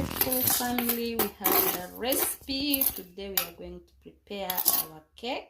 beautiful family, we have the recipe. Today we are going to prepare our cake.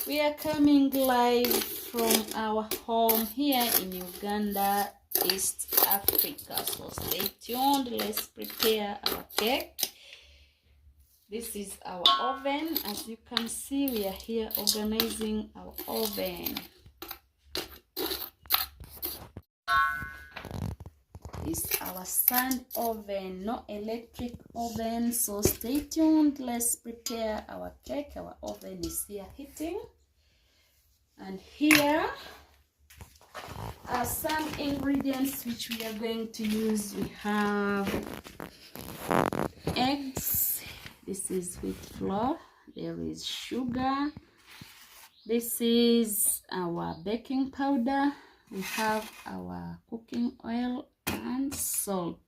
We are coming live from our home here in Uganda, East Africa. So stay tuned. Let's prepare our cake. This is our oven. As you can see, we are here organizing our oven. It's our sand oven, no electric oven. So stay tuned. Let's prepare our cake. Our oven is here heating. And here are some ingredients which we are going to use. We have eggs. This is wheat flour. There is sugar. This is our baking powder. We have our cooking oil and salt.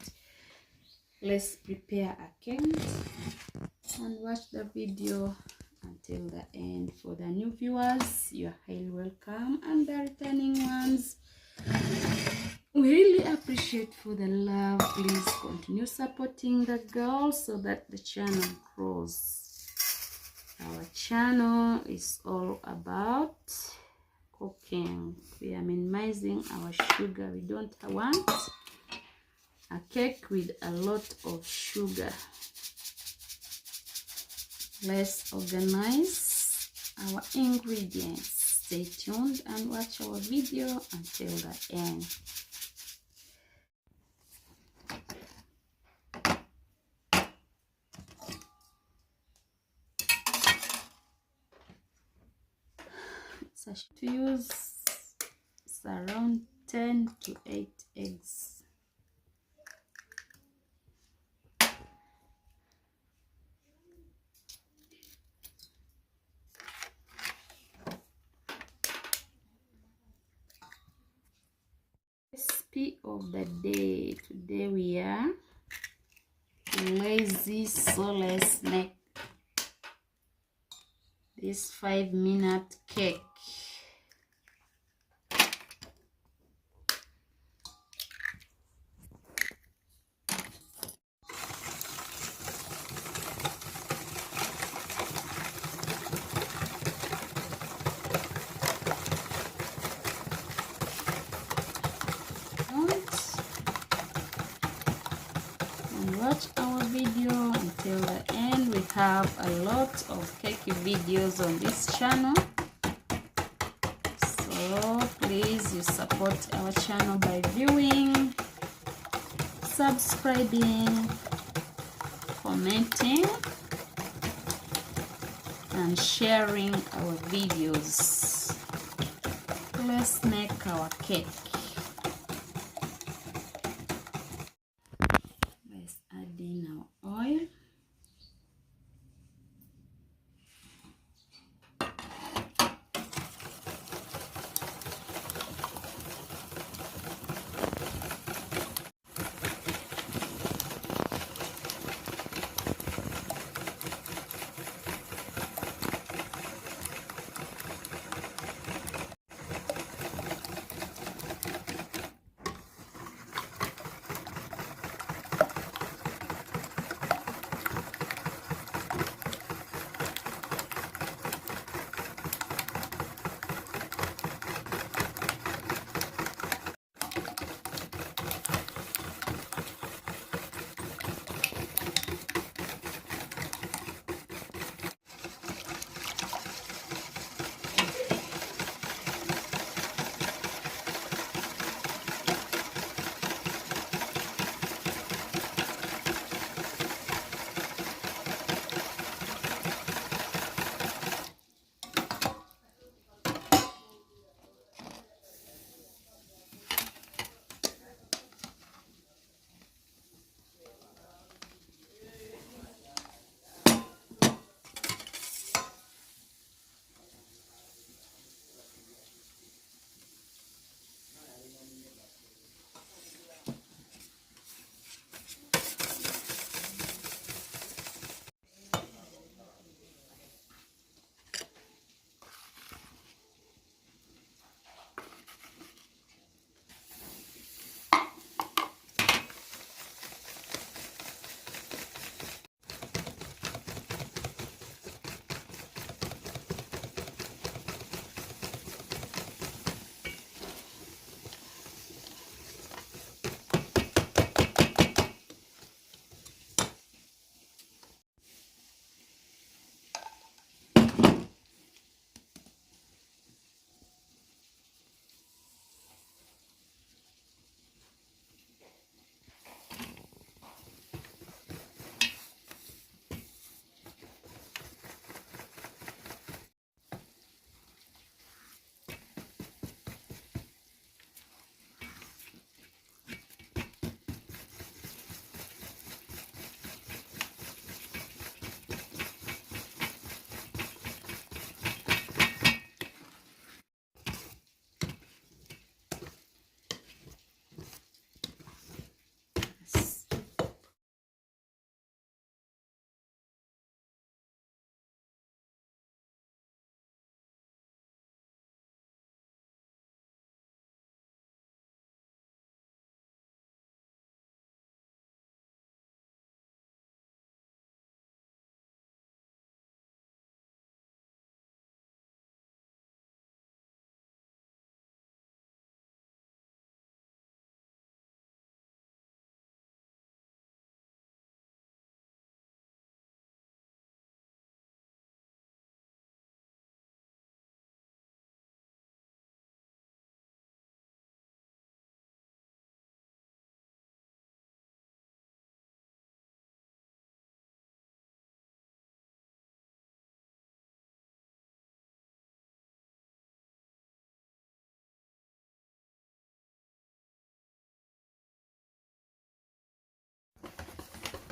Let's prepare a cake and watch the video until the end. For the new viewers, you are highly welcome, and the returning ones, we really appreciate for the love. Please continue supporting the girl so that the channel grows. Our channel is all about cooking. We are minimizing our sugar. We don't want a cake with a lot of sugar. Let's organize our ingredients. Stay tuned and watch our video until the end. To use around 10 to 8 eggs. Recipe of the day. Today we are lazy, so let's make this 5-minute cake. Watch our video until the end. We have a lot of cake videos on this channel, so please you support our channel by viewing, subscribing, commenting and sharing our videos. Let's make our cake.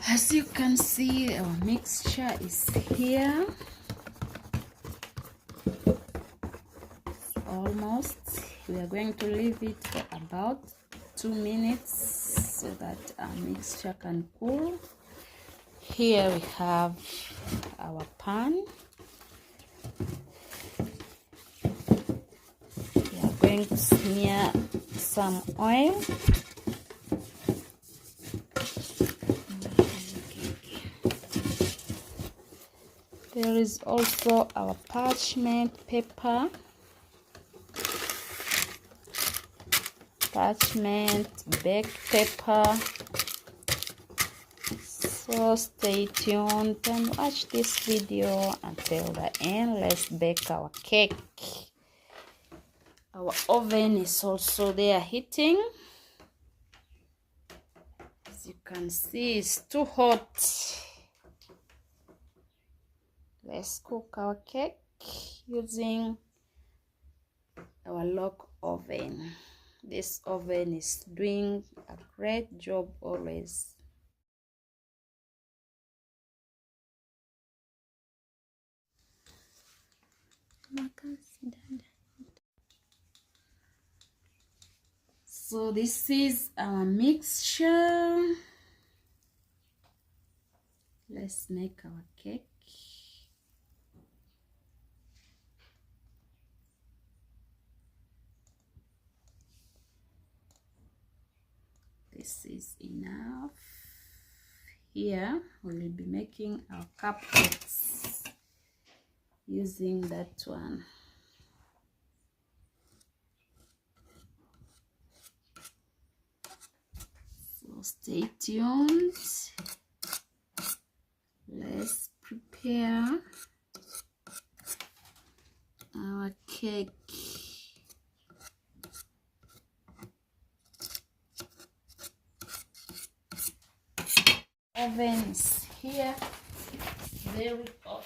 As you can see, our mixture is here. Almost. We are going to leave it for about 2 minutes so that our mixture can cool. Here we have our pan. We are going to smear some oil. There is also our parchment paper. Parchment baked paper. So stay tuned and watch this video until the end. Let's bake our cake. Our oven is also there heating. As you can see, it's too hot. Let's cook our cake using our Millk oven. This oven is doing a great job always. So this is our mixture. Let's make our cake. This is enough. Here we will be making our cupcakes using that one. So stay tuned. Let's prepare our cake. Oven is here. It's very hot.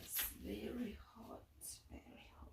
It's very hot, very hot.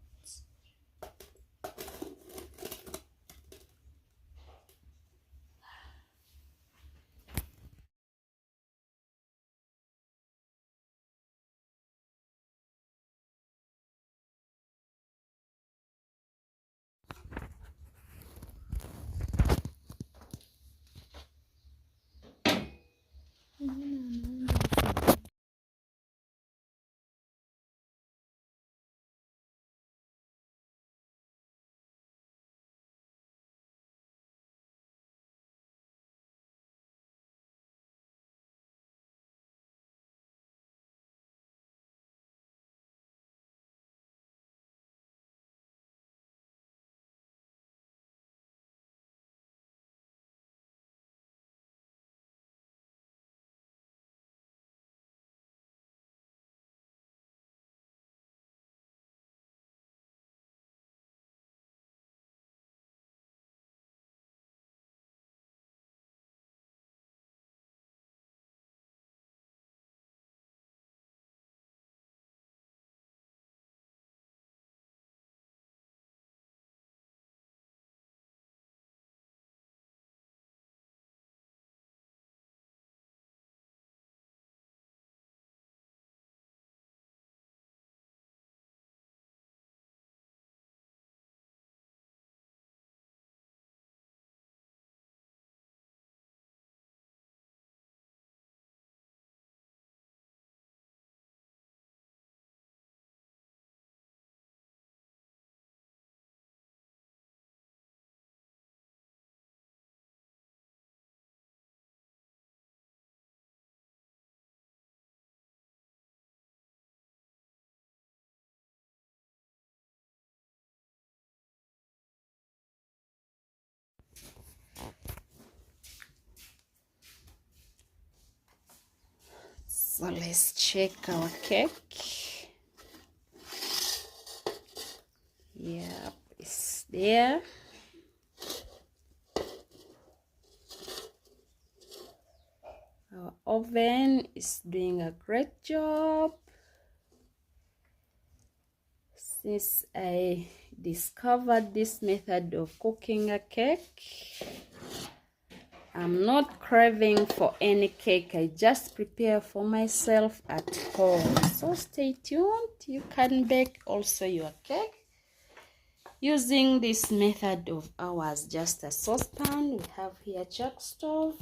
So let's check our cake. Yep, it's there. Our oven is doing a great job. Since I discovered this method of cooking a cake. I'm not craving for any cake. I just prepare for myself at home. So stay tuned. You can bake also your cake using this method of ours. Just a saucepan. We have here chalk stove.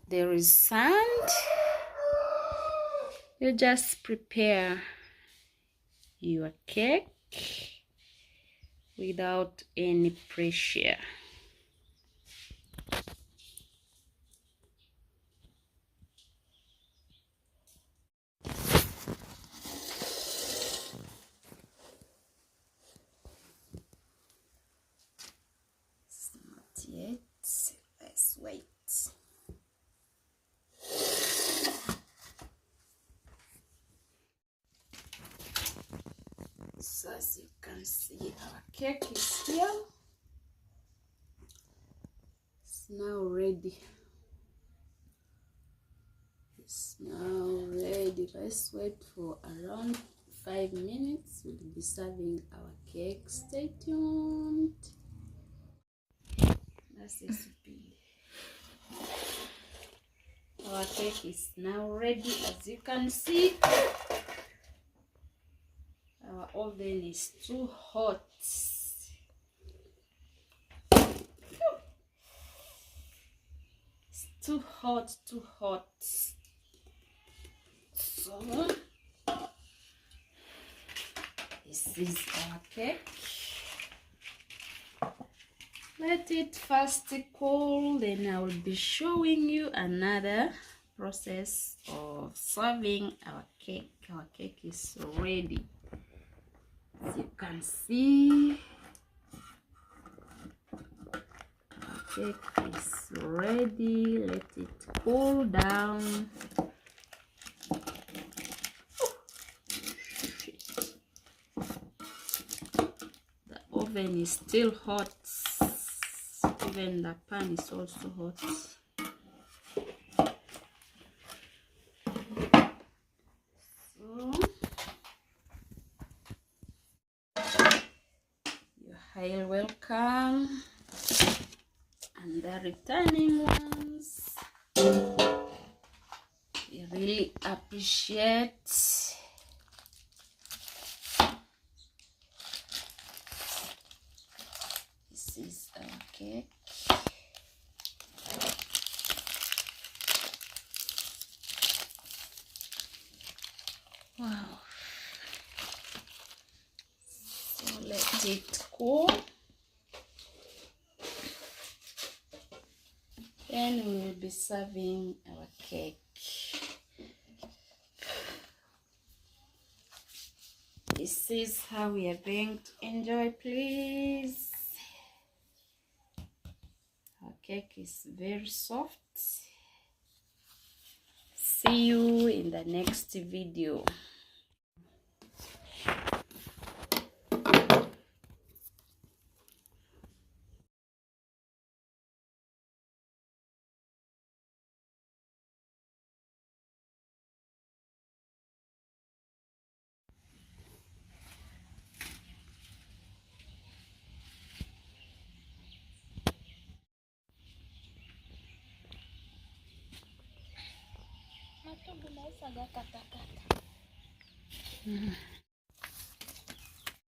There is sand. You just prepare your cake without any pressure. It's not yet. Let's wait. So as you can see, our cake is here. It's now ready. It's now ready. Let's wait for around 5 minutes. We'll be serving our cake. Stay tuned. That's the recipe. Our cake is now ready. As you can see, our oven is too hot. It's too hot, too hot. So this is our cake. Let it first cool, then I will be showing you another process of serving our cake. Our cake is ready. As you can see, our cake is ready. Let it cool down. The oven is still hot. Even the pan is also hot. So you're highly welcome, and the returning ones, we really appreciate. This is our cake. Wow. So let it cool. Then we will be serving our cake. This is how we are going to enjoy, please. Our cake is very soft. See you in the next video.